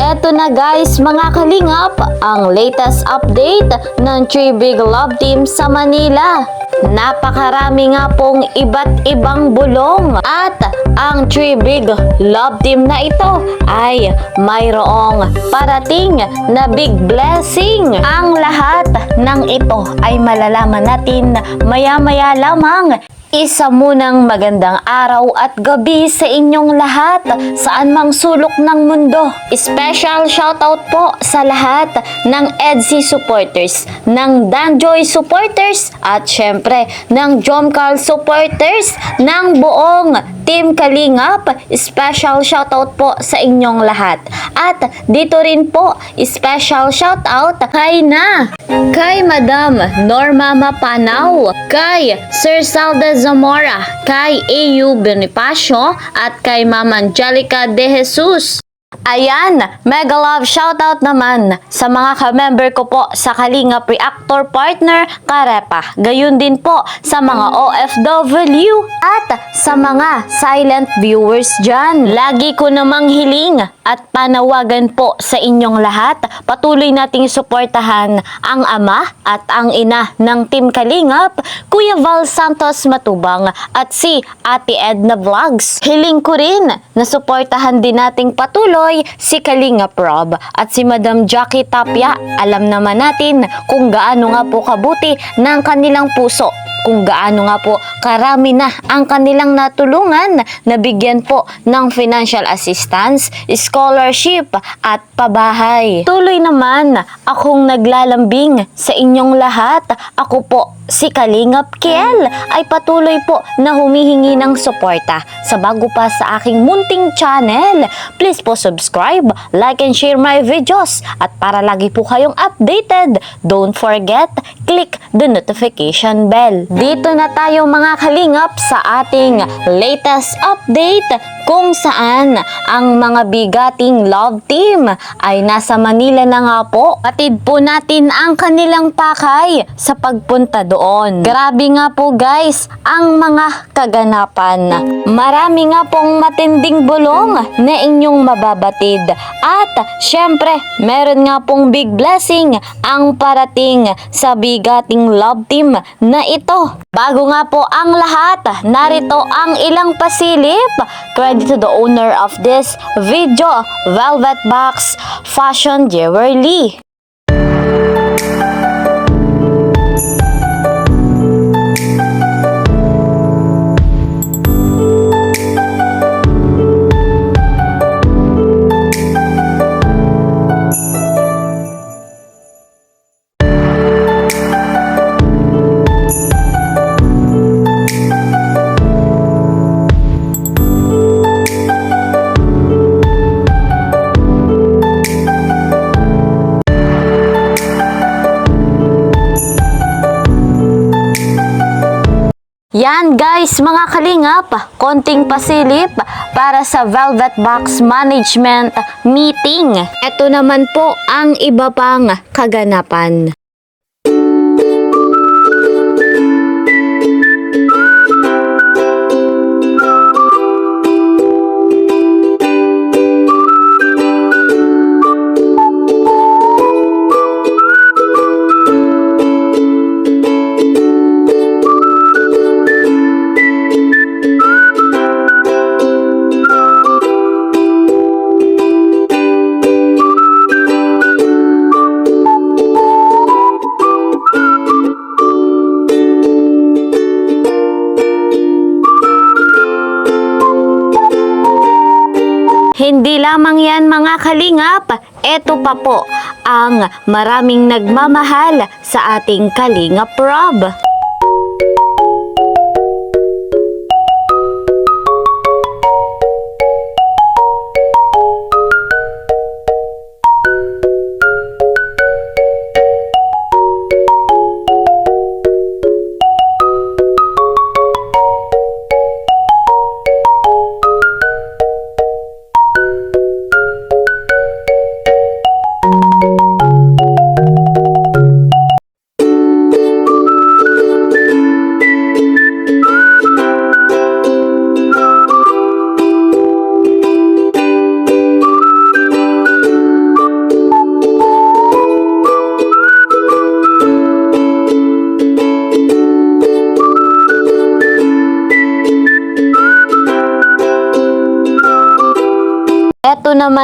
Eto na guys mga kalingap, ang latest update ng 3 Big Love Team sa Manila. Napakarami nga pong iba't ibang bulong at ang 3 Big Love Team na ito ay mayroong parating na big blessing. Ang lahat ng ito ay malalaman natin maya-maya lamang. Isa munang magandang araw at gabi sa inyong lahat, saan mang sulok ng mundo. Special shoutout po sa lahat ng EDSI supporters, ng Danjoy supporters, at syempre ng Jomcar supporters, ng buong Team Kalingap. Special shoutout po sa inyong lahat. At dito rin po, special shoutout kay Madam Norma Mapanaw, kay Sir Salda Zamora, kay AU Bonifacio, at kay Ma'am Angelica De Jesus. Ayan, mega love shoutout naman sa mga ka-member ko po sa Kalingap Reactor Partner Karepa. Gayun din po sa mga OFW at sa mga silent viewers dyan. Lagi ko namang hiling at panawagan po sa inyong lahat. Patuloy nating suportahan ang ama at ang ina ng Team Kalingap, Kuya Val Santos Matubang at si Ate Edna Vlogs. Hiling ko rin na suportahan din nating patuloy si Kalingap Rob at si Madam Jackie Tapia. Alam naman natin kung gaano nga po kabuti ng kanilang puso, kung gaano nga po karami na ang kanilang natulungan na bigyan po ng financial assistance, scholarship at pabahay. Tuloy naman akong naglalambing sa inyong lahat. Ako po si Kalingap Kiel ay patuloy po na humihingi ng suporta sa bago pa sa aking munting channel. Please po subscribe, like and share my videos, at para lagi po kayong updated, don't forget, click the notification bell. Dito na tayo mga kalingap sa ating latest update kung saan ang mga bigating love team ay nasa Manila na nga po. Atid po natin ang kanilang pakay sa pagpunta doon. Grabe nga po guys ang mga kaganapan. Marami nga pong matinding bulong na inyong mababatid. At syempre, meron nga pong big blessing ang parating sa bigating love team na ito. Bago nga po ang lahat, narito ang ilang pasilip. Credit to the owner of this video, Velvet Box Fashion Jewelry. Yan guys mga kalingap, konting pasilip para sa Velvet Box Management Meeting. Ito naman po ang iba pang kaganapan. Hindi lamang yan mga kalingap, eto pa po ang maraming nagmamahal sa ating Kalingap Rob.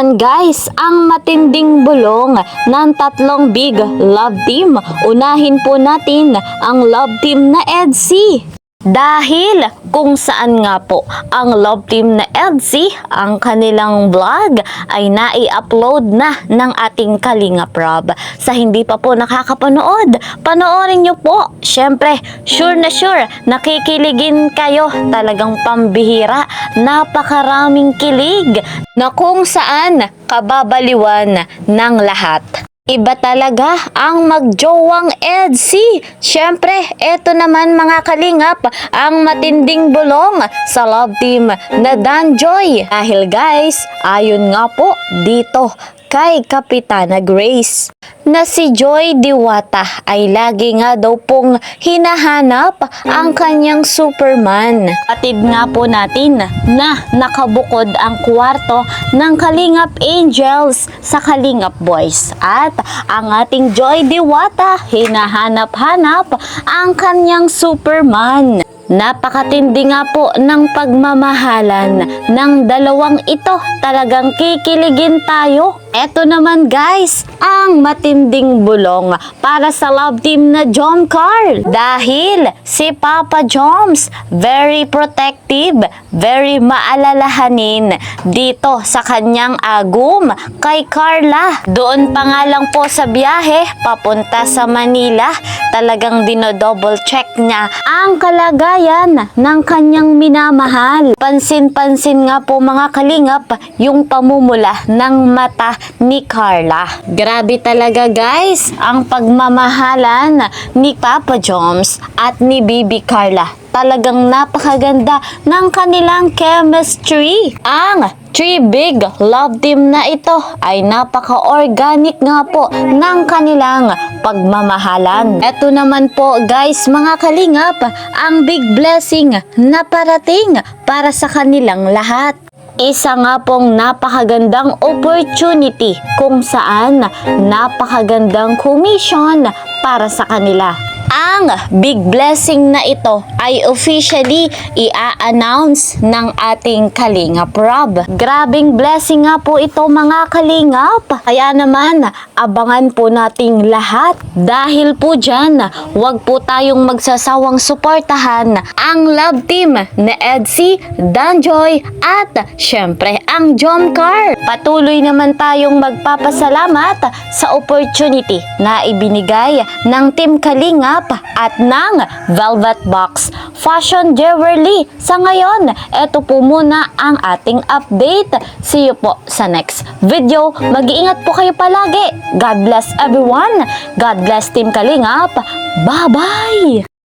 naman guys ang matinding bulong ng tatlong big love team. Unahin po natin ang love team na EDC. Dahil kung saan nga po ang love team na EDC, ang kanilang vlog ay nai-upload na ng ating Kalingap Rob. Sa hindi pa po nakakapanood, panoorin nyo po. Syempre, sure na sure, nakikiligin kayo. Talagang pambihira, napakaraming kilig na kung saan kababaliwan ng lahat. Iba talaga ang magjowang EDC. Syempre, eto naman mga kalingap, ang matinding bulong sa love team na Danjoy. Dahil guys, ayon nga po dito kay Kapitana Grace na si Joy Diwata ay lagi nga daw pong hinahanap ang kanyang Superman. Atid nga po natin na nakabukod ang kwarto ng Kalingap Angels sa Kalingap Boys. At ang ating Joy Diwata, hinahanap-hanap ang kanyang Superman. Napakatindi nga po ng pagmamahalan ng dalawang ito. Talagang kikiligin tayo. Eto naman guys, ang matinding bulong para sa love team na John Carl. Dahil si Papa Joms, very protective, very maalalahanin dito sa kanyang agum kay Carla. Doon pa nga lang po sa biyahe, papunta sa Manila, talagang dinodouble check niya ang kalagayan ng kanyang minamahal. Pansin-pansin nga po mga kalingap yung pamumula ng mata ni Carla. Grabe talaga guys ang pagmamahalan ni Papa Joms at ni Bibi Carla. Talagang napakaganda ng kanilang chemistry. Ang Three Big Love Team na ito ay napaka-organic nga po ng kanilang pagmamahalan. Ito naman po guys mga kalingap, ang big blessing na parating para sa kanilang lahat. Isa nga pong napakagandang opportunity kung saan napakagandang commission para sa kanila. Ang big blessing na ito ay officially i-announce ng ating Kalingap Rob. Grabing blessing nga po ito mga kalingap. Kaya naman, abangan po nating lahat. Dahil po dyan, wag po tayong magsasawang suportahan ang love team na EDC, Danjoy at syempre ang John Carl. Patuloy naman tayong magpapasalamat sa opportunity na ibinigay ng Team Kalingap at ng Velvet Box Fashion Jewelry. Sa ngayon, ito po muna ang ating update. See you po sa next video. Mag-iingat po kayo palagi. God bless everyone. God bless Team Kalingap. Bye-bye!